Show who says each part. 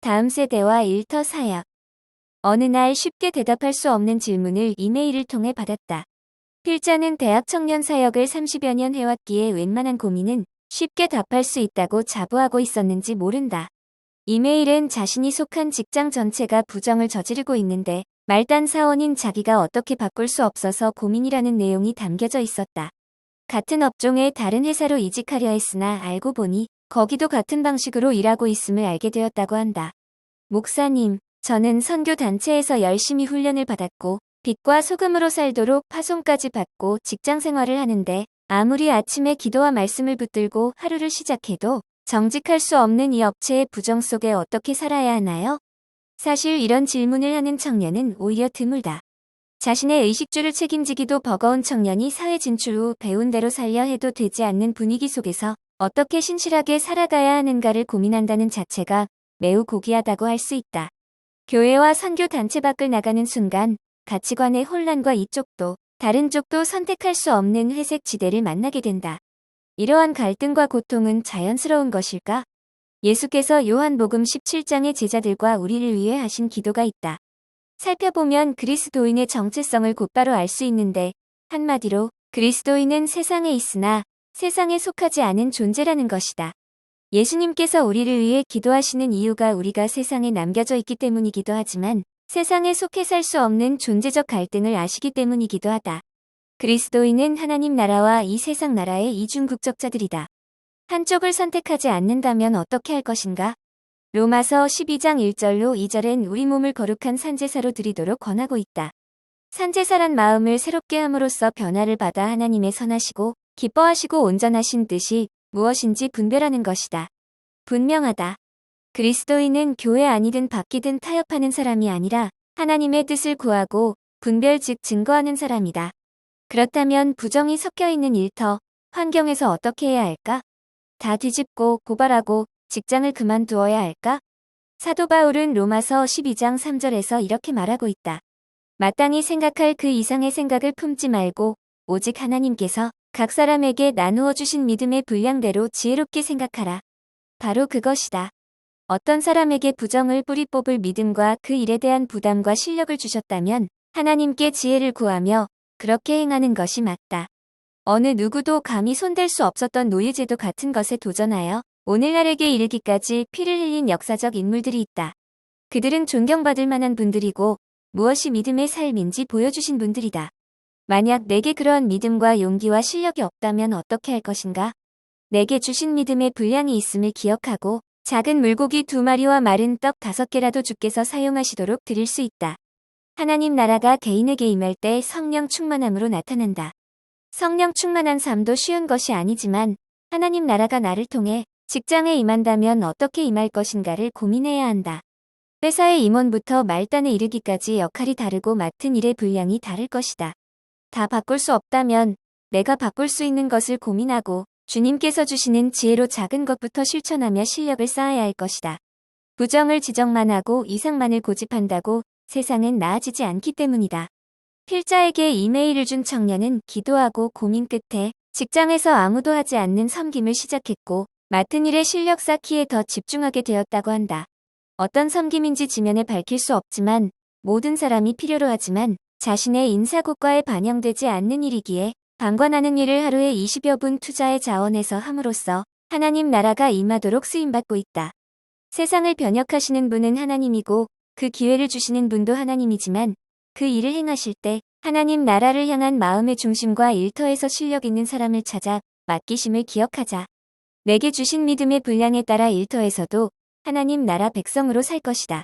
Speaker 1: 다음 세대와 일터 사역. 어느 날 쉽게 대답할 수 없는 질문을 이메일을 통해 받았다. 필자는 대학 청년 사역을 30여 년 해왔기에 웬만한 고민은 쉽게 답할 수 있다고 자부하고 있었는지 모른다. 이메일은 자신이 속한 직장 전체가 부정을 저지르고 있는데 말단 사원인 자기가 어떻게 바꿀 수 없어서 고민이라는 내용이 담겨져 있었다. 같은 업종의 다른 회사로 이직하려 했으나 알고 보니 거기도 같은 방식으로 일하고 있음을 알게 되었다고 한다. 목사님, 저는 선교 단체에서 열심히 훈련을 받았고 빛과 소금으로 살도록 파송까지 받고 직장 생활을 하는데 아무리 아침에 기도와 말씀을 붙들고 하루를 시작해도 정직할 수 없는 이 업체의 부정 속에 어떻게 살아야 하나요? 사실 이런 질문을 하는 청년은 오히려 드물다. 자신의 의식주를 책임지기도 버거운 청년이 사회 진출 후 배운 대로 살려 해도 되지 않는 분위기 속에서 어떻게 신실하게 살아가야 하는가를 고민한다는 자체가 매우 고귀하다고 할 수 있다. 교회와 선교 단체 밖을 나가는 순간 가치관의 혼란과 이쪽도 다른 쪽도 선택할 수 없는 회색 지대를 만나게 된다. 이러한 갈등과 고통은 자연스러운 것일까? 예수께서 요한복음 17장의 제자들과 우리를 위해 하신 기도가 있다. 살펴보면 그리스도인의 정체성을 곧바로 알 수 있는데 한마디로 그리스도인은 세상에 있으나 세상에 속하지 않은 존재라는 것이다. 예수님께서 우리를 위해 기도하시는 이유가 우리가 세상에 남겨져 있기 때문이기도 하지만 세상에 속해 살 수 없는 존재적 갈등을 아시기 때문이기도 하다. 그리스도인은 하나님 나라와 이 세상 나라의 이중국적자들이다. 한쪽을 선택하지 않는다면 어떻게 할 것인가? 로마서 12장 1절로 2절엔 우리 몸을 거룩한 산제사로 드리도록 권하고 있다. 산제사란 마음을 새롭게 함으로써 변화를 받아 하나님의 선하시고 기뻐하시고 온전하신 뜻이 무엇인지 분별하는 것이다. 분명하다. 그리스도인은 교회 아니든 밖이든 타협하는 사람이 아니라 하나님의 뜻을 구하고 분별 즉 증거하는 사람이다. 그렇다면 부정이 섞여 있는 일터, 환경에서 어떻게 해야 할까? 다 뒤집고 고발하고 직장을 그만두어야 할까? 사도 바울은 로마서 12장 3절에서 이렇게 말하고 있다. 마땅히 생각할 그 이상의 생각을 품지 말고 오직 하나님께서 각 사람에게 나누어 주신 믿음의 분량대로 지혜롭게 생각하라. 바로 그것이다. 어떤 사람에게 부정을 뿌리 뽑을 믿음과 그 일에 대한 부담과 실력을 주셨다면 하나님께 지혜를 구하며 그렇게 행하는 것이 맞다. 어느 누구도 감히 손댈 수 없었던 노예제도 같은 것에 도전하여 오늘날에게 이르기까지 피를 흘린 역사적 인물들이 있다. 그들은 존경받을 만한 분들이고 무엇이 믿음의 삶인지 보여주신 분들이다. 만약 내게 그러한 믿음과 용기와 실력이 없다면 어떻게 할 것인가? 내게 주신 믿음의 분량이 있음을 기억하고 작은 물고기 2마리와 마른 떡 5개라도 주께서 사용하시도록 드릴 수 있다. 하나님 나라가 개인에게 임할 때 성령 충만함으로 나타난다. 성령 충만한 삶도 쉬운 것이 아니지만 하나님 나라가 나를 통해 직장에 임한다면 어떻게 임할 것인가를 고민해야 한다. 회사의 임원부터 말단에 이르기까지 역할이 다르고 맡은 일의 분량이 다를 것이다. 다 바꿀 수 없다면 내가 바꿀 수 있는 것을 고민하고 주님께서 주시는 지혜로 작은 것부터 실천하며 실력을 쌓아야 할 것이다. 부정을 지적만 하고 이상만을 고집한다고 세상은 나아지지 않기 때문이다. 필자에게 이메일을 준 청년은 기도하고 고민 끝에 직장에서 아무도 하지 않는 섬김을 시작했고 맡은 일에 실력 쌓기에 더 집중하게 되었다고 한다. 어떤 섬김인지 지면에 밝힐 수 없지만 모든 사람이 필요로 하지만 자신의 인사고과에 반영되지 않는 일이기에 방관하는 일을 하루에 20여 분 투자해 자원해서 함으로써 하나님 나라가 임하도록 쓰임받고 있다. 세상을 변혁하시는 분은 하나님이고 그 기회를 주시는 분도 하나님이지만 그 일을 행하실 때 하나님 나라를 향한 마음의 중심과 일터에서 실력 있는 사람을 찾아 맡기심을 기억하자. 내게 주신 믿음의 분량에 따라 일터에서도 하나님 나라 백성으로 살 것이다.